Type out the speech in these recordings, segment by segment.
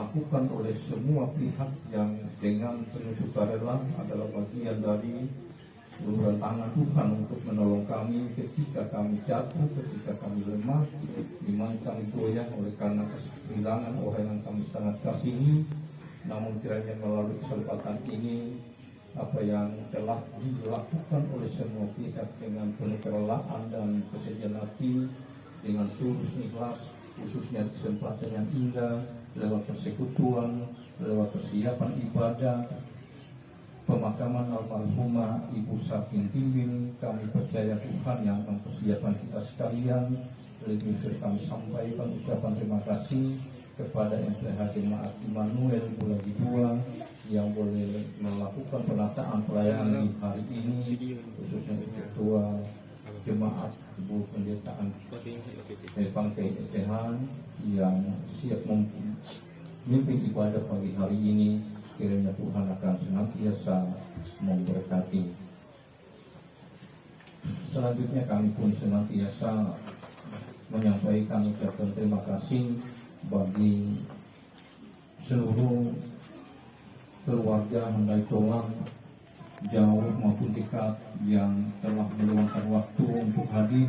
dilakukan oleh semua pihak yang dengan penuh sukarela adalah bagian dari uluran tangan Tuhan untuk menolong kami ketika kami jatuh, ketika kami lemah, di mana kami goyah oleh karena kehilangan orang yang kami sangat kasihi. Namun kiranya melalui kesempatan ini, apa yang telah dilakukan oleh semua pihak dengan penuh kerelaan dan kesediaan hati, dengan tulus ikhlas, khususnya kesempatan yang indah lewat persekutuan, lewat persiapan ibadah pemakaman almarhumah Ibu Sakin Timbing, kami percaya Tuhan yang mempersiapkan kita sekalian. Lebih khusus kami sampaikan ucapan terima kasih kepada MPH Jemaat Immanuel Bulagi II yang boleh melakukan penataan pelayanan di hari ini, khususnya Ketua Jemaat Ibu Pendetaan Bangkai Etehan yang siap memimpin ibadah pagi hari ini. Kiranya Tuhan akan senantiasa memberkati. Selanjutnya kami pun senantiasa menyampaikan ucapan terima kasih bagi seluruh keluarga Handai Tolang jauh maupun dekat yang telah meluangkan waktu untuk hadir.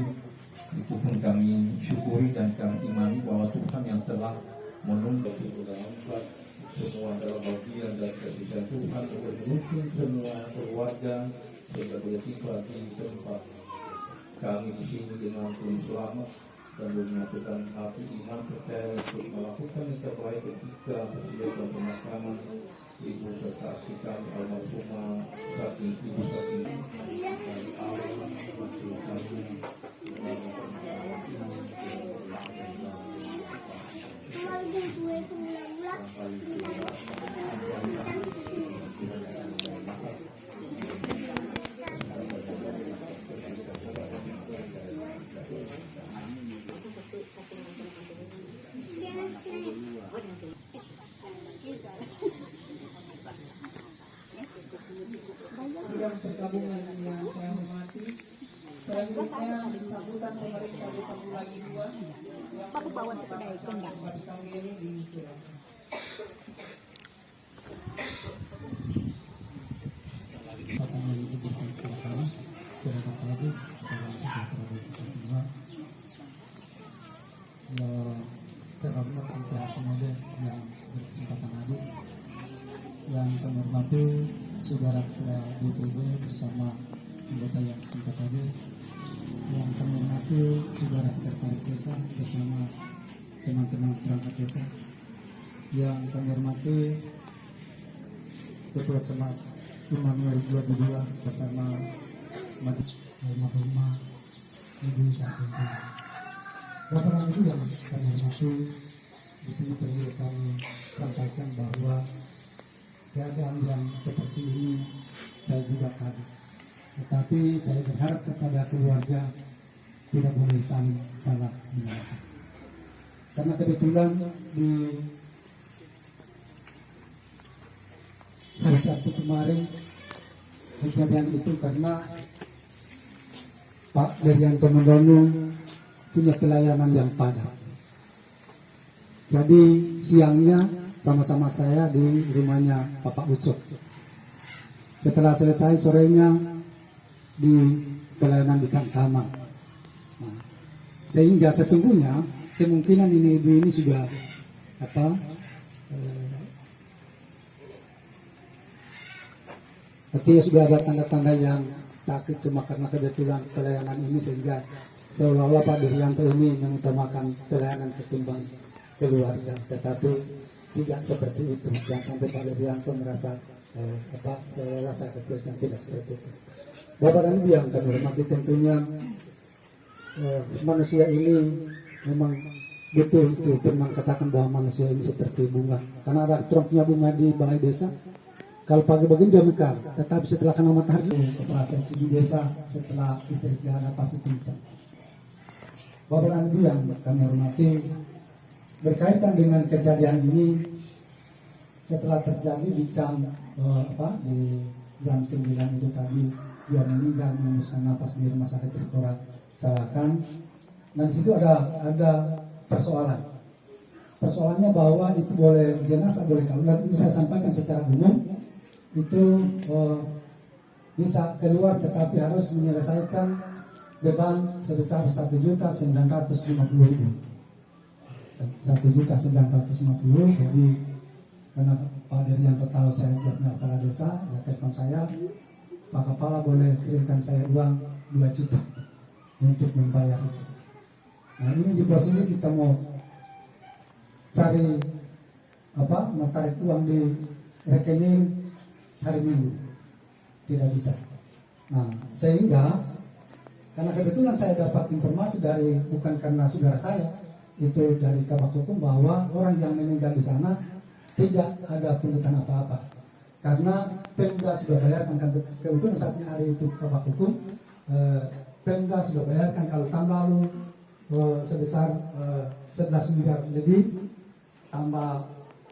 Itu pun kami syukuri dan kami imani bahwa Tuhan yang telah menunggu semua adalah bagian dari kasih Tuhan untuk mendukung semua keluarga sehingga boleh tiba di tempat kami di sini dengan penuh selamat dan menyatukan hati iman percaya untuk melakukan yang terbaik ketika persiapan pemakaman Ibu serta asli kami almarhumah Sakin Ibu Sakin dan Allah untuk kami pergabungan yang saya hormati. Selanjutnya sambutan pemerintah Desa Bulagi II yang bawa sepeda itu enggak? kami ini di Surabaya. Terhormat untuk semuanya yang berkesempatan hadir, yang kami hormati saudara ketua DPD bersama anggota yang sempat hadir, yang kami hormati saudara sekretaris desa bersama teman-teman perangkat desa, yang kami hormati ketua jemaat Immanuel II bersama majelis almarhumah Ibu Sakin Timbing. Bapak Ibu yang kami hormati, di sini perlu kami sampaikan bahwa keadaan yang seperti ini saya juga kaget. Tetapi saya berharap kepada keluarga tidak boleh saling salah menyalahkan. Karena kebetulan di hari Sabtu kemarin kejadian itu karena Pak Deryanto Mendono punya pelayanan yang padat. Jadi siangnya sama-sama saya di rumahnya Bapak Ucok. Setelah selesai sorenya di pelayanan di Kamar. Nah, sehingga sesungguhnya kemungkinan ini ibu ini sudah tapi sudah ada tanda-tanda yang sakit, cuma karena kebetulan pelayanan ini sehingga seolah-olah Pak Deryanto ini mengutamakan pelayanan ketimbang keluarga, tetapi tidak seperti itu. Jangan sampai Pak Deryanto merasa seolah-olah saya kecil, dan tidak seperti itu. Bapak dan Ibu yang kami hormati, tentunya manusia ini memang betul itu firman katakan bahwa manusia ini seperti bunga, karena ada troknya bunga di balai desa. Kalau pagi begini dia mekar, tetapi setelah kena matahari operasi di desa setelah istri pelihara pasti pincang. Bapak dan Ibu yang kami hormati, berkaitan dengan kejadian ini, setelah terjadi di jam di jam 9 itu tadi dia meninggal menghembuskan napas di rumah sakit Dr. Salakan. Nah di situ ada persoalan. persoalannya bahwa itu boleh jenazah boleh keluar, ini saya sampaikan secara umum itu bisa keluar tetapi harus menyelesaikan beban sebesar 1.950.000. 1.950.000. Jadi karena Pak Deryanto tahu saya jawabnya kepala desa, ya telepon saya, Pak Kepala boleh kirimkan saya uang 2 juta untuk membayar itu. Nah ini di posisi kita mau cari mau tarik uang di rekening hari Minggu tidak bisa. Nah sehingga karena kebetulan saya dapat informasi dari bukan karena saudara saya, itu dari Kabak Hukum bahwa orang yang meninggal di sana tidak ada pungutan apa-apa karena Pemda sudah bayarkan. Kebetulan saat ini hari itu Kabak Hukum Pemda sudah bayarkan kalau tahun lalu sebesar 11 miliar lebih tambah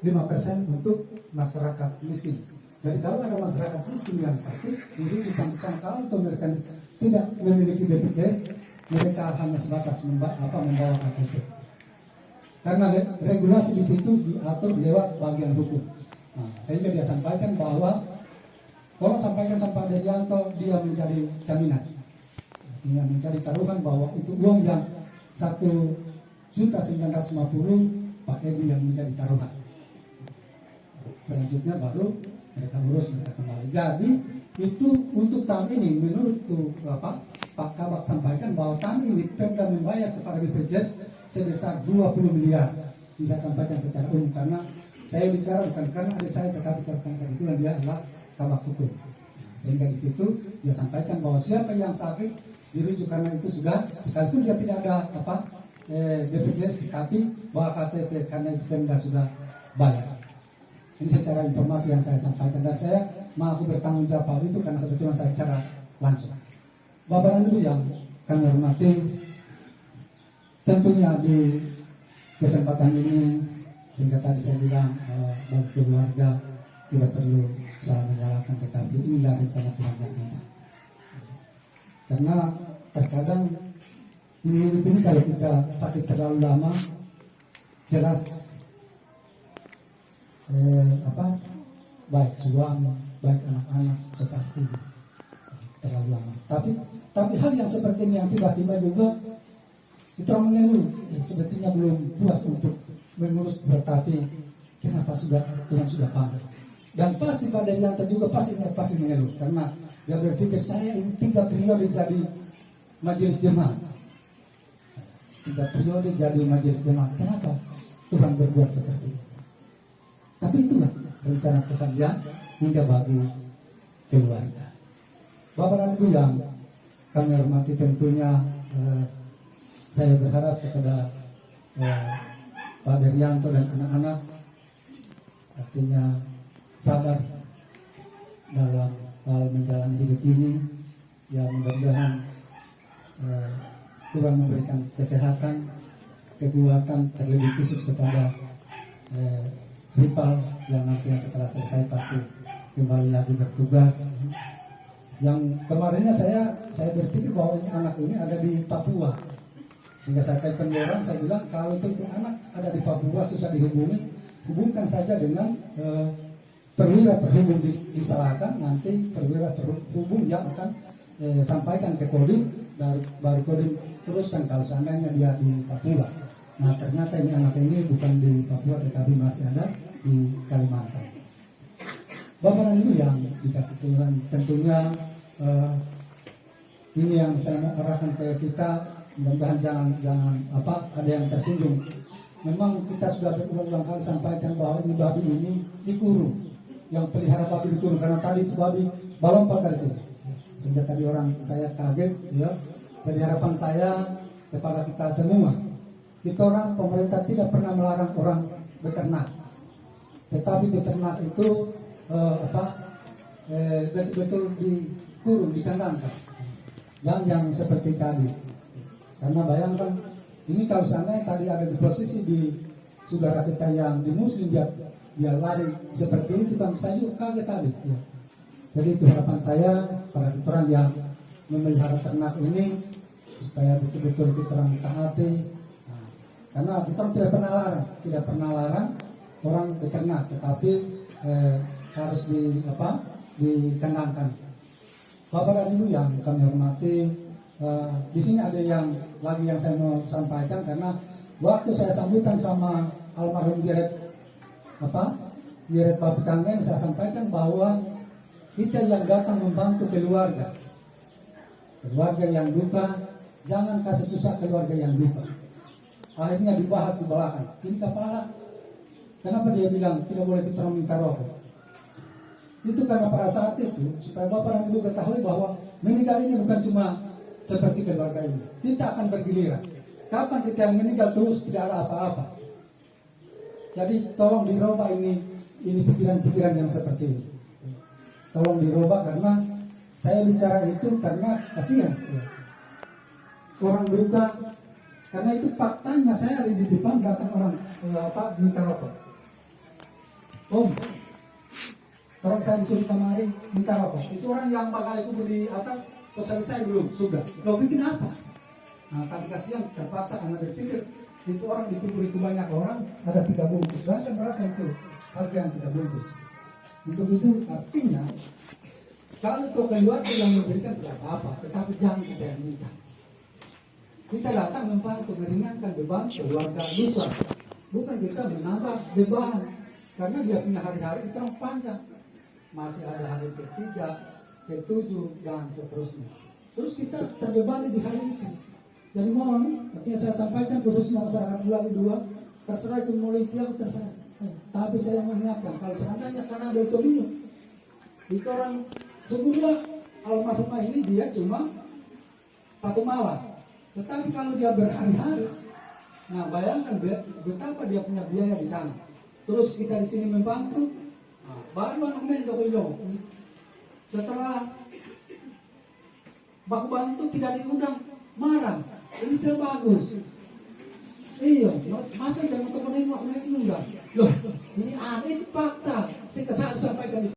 5% untuk masyarakat miskin. Jadi kalau ada masyarakat miskin yang sakit, jadi disangka atau mereka tidak memiliki BPJS, mereka hanya sebatas membawa KTP. Karena regulasi di situ diatur lewat bagian hukum. Nah, sehingga dia sampaikan bahwa tolong sampaikan Pak Deryanto dia mencari jaminan, dia mencari taruhan bahwa itu uang yang 1.950.000 Pak Edi yang mencari taruhan. Selanjutnya baru mereka urus, mereka kembali. Jadi itu untuk tahun ini menurut Pak Kabak sampaikan bahwa tahun ini Pemda membayar kepada BPJS sebesar 20 miliar. Bisa sampaikan secara umum karena saya bicara bukan karena adik saya, tetapi kebetulan dia adalah Kabak Hukum. Sehingga di situ dia sampaikan bahwa siapa yang sakit dirujuk karena itu sudah, sekalipun dia tidak ada BPJS, tapi bahwa KTP karena itu Pemda sudah bayar. Ini secara informasi yang saya sampaikan dan saya mau bertanggung jawab itu karena kebetulan saya bicara langsung. Bapak dan Ibu yang kami hormati, tentunya di kesempatan ini sehingga tadi saya bilang bagi keluarga tidak perlu salah menyalahkan, tetapi inilah rencana keluarga kita. Karena terkadang ini kalau kita sakit terlalu lama, jelas baik suami, baik anak-anak pasti terlalu lama. Tapi hal yang seperti ini yang tiba-tiba juga itu orang mengeluh, sebetulnya belum puas untuk mengurus, tetapi kenapa Tuhan sudah panggil. Dan pasti pada Deryanto juga pasti mengeluh karena dia berpikir saya ini 3 periode jadi majelis jemaat. 3 periode jadi majelis jemaat. Kenapa Tuhan berbuat seperti itu? Tapi itulah rencana Tuhan yang hingga bagi keluarga. Bapak dan Ibu yang kami hormati, tentunya saya berharap kepada Pak Deryanto dan anak-anak artinya sabar dalam hal menjalani hidup ini. Ya mudah-mudahan Tuhan memberikan kesehatan, kekuatan, terlebih khusus kepada Ripal yang nantinya setelah selesai pasti kembali lagi bertugas. Yang kemarinnya saya berpikir bahwa ini anak ini ada di Papua, sehingga saya telepon orang, saya bilang kalau itu anak ada di Papua susah dihubungi, hubungkan saja dengan perwira terhubung di Selatan, nanti perwira terhubung yang akan sampaikan ke Kodim, baru Kodim teruskan kalau seandainya dia di Papua. Nah ternyata ini anak ini bukan di Papua tetapi masih ada di Kalimantan. Bapak dan Ibu yang dikasih Tuhan, tentunya ini yang saya mau arahkan ke kita, mudah-mudahan jangan ada yang tersinggung. Memang kita sudah berulang-ulang kali sampaikan bahwa ini babi ini dikurung, yang pelihara babi dikurung karena tadi itu babi balompat dari sini. Sehingga tadi orang saya kaget, ya. Jadi harapan saya kepada kita semua, kita orang pemerintah tidak pernah melarang orang beternak, tetapi beternak itu betul-betul dikurung, dikandangkan, dan yang seperti tadi. Karena bayangkan ini kalau seandainya tadi ada di posisi di saudara kita yang di Muslim, dia lari seperti ini, kan saya juga kaget tadi. Ya. Jadi itu harapan saya para orang yang memelihara ternak ini supaya betul-betul kita taati. Karena kita tidak pernah larang orang beternak, tetapi harus dikandangkan. Bapak dan Ibu yang kami hormati, di sini ada yang saya mau sampaikan, karena waktu saya sambutan sama almarhum Direk Bapak Kangen, saya sampaikan bahwa kita yang datang membantu keluarga yang duka, jangan kasih susah keluarga yang duka. Akhirnya dibahas di belakang. Ini kepala, kenapa dia bilang tidak boleh kita minta rokok? Itu karena pada saat itu, supaya Bapak dan Ibu ketahui bahwa meninggal ini bukan cuma seperti keluarga ini. Kita akan bergiliran. Kapan kita yang meninggal terus tidak ada apa-apa. Jadi tolong dirubah ini pikiran-pikiran yang seperti ini. Tolong dirubah, karena saya bicara itu karena kasihan orang duka. Karena itu faktanya, saya ada di depan, datang orang minta rokok. Om, tolong saya disuruh kemari minta rokok. Itu orang yang bakal itu di atas, selesai belum? Sudah. Lo bikin apa? Nah, tapi kasihan, terpaksa karena berpikir itu orang dikubur itu banyak orang, ada 3 bungkus. Bahasa berapa itu harga yang 3 bungkus? Untuk itu artinya, kalau keluarga yang memberikan tidak apa-apa, tetapi jangan kita yang minta. Kita datang membantu meringankan beban keluarga besar, bukan kita menambah beban. Karena dia punya hari-hari kita panjang, masih ada hari ke-3, ke-7 dan seterusnya. Terus kita terbebani di hari itu. Jadi mohon, artinya saya sampaikan khususnya masyarakat Bulagi 2, terserah itu mulai tiap terserah. Tapi saya mengingatkan, kalau seandainya karena ada itu orang sebuah almarhumah ini dia cuma 1 malam. Tetapi kalau dia berhari-hari, nah bayangkan betapa dia punya biaya di sana. Terus kita di sini membantu, nah, baru anak mendok. Setelah baku bantu tidak diundang, marah. Ini tidak bagus. Iya, masa jangan untuk menengok diundang. Loh, ini aneh, itu fakta. Saya sampaikan di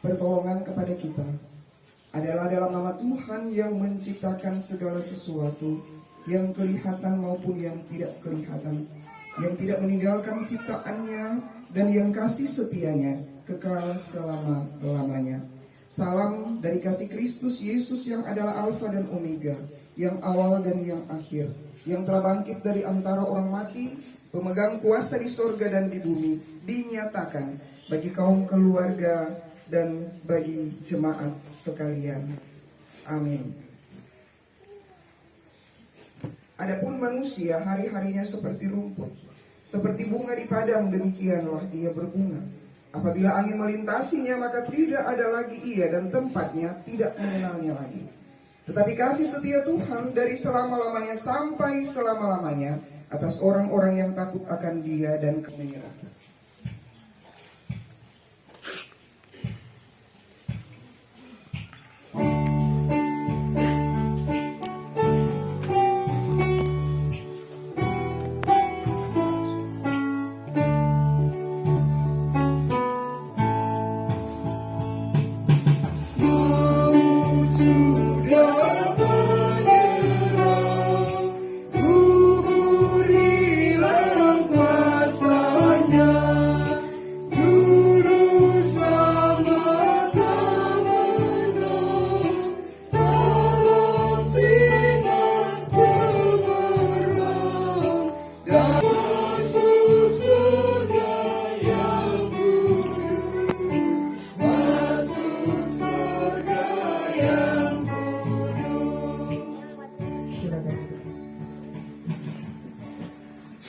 Pertolongan kepada kita adalah dalam nama Tuhan yang menciptakan segala sesuatu, yang kelihatan maupun yang tidak kelihatan, yang tidak meninggalkan ciptaannya, dan yang kasih setianya kekal selama-lamanya. Salam dari kasih Kristus Yesus yang adalah Alfa dan Omega, yang awal dan yang akhir, yang telah bangkit dari antara orang mati, pemegang kuasa di sorga dan di bumi, dinyatakan bagi kaum keluarga dan bagi jemaat sekalian. Amin. Adapun manusia hari-harinya seperti rumput, seperti bunga di padang, demikianlah dia berbunga. Apabila angin melintasinya, maka tidak ada lagi ia, dan tempatnya tidak mengenalnya lagi. Tetapi kasih setia Tuhan dari selama-lamanya sampai selama-lamanya atas orang-orang yang takut akan Dia dan menyerahkan.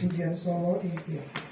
Pujian solo diisi.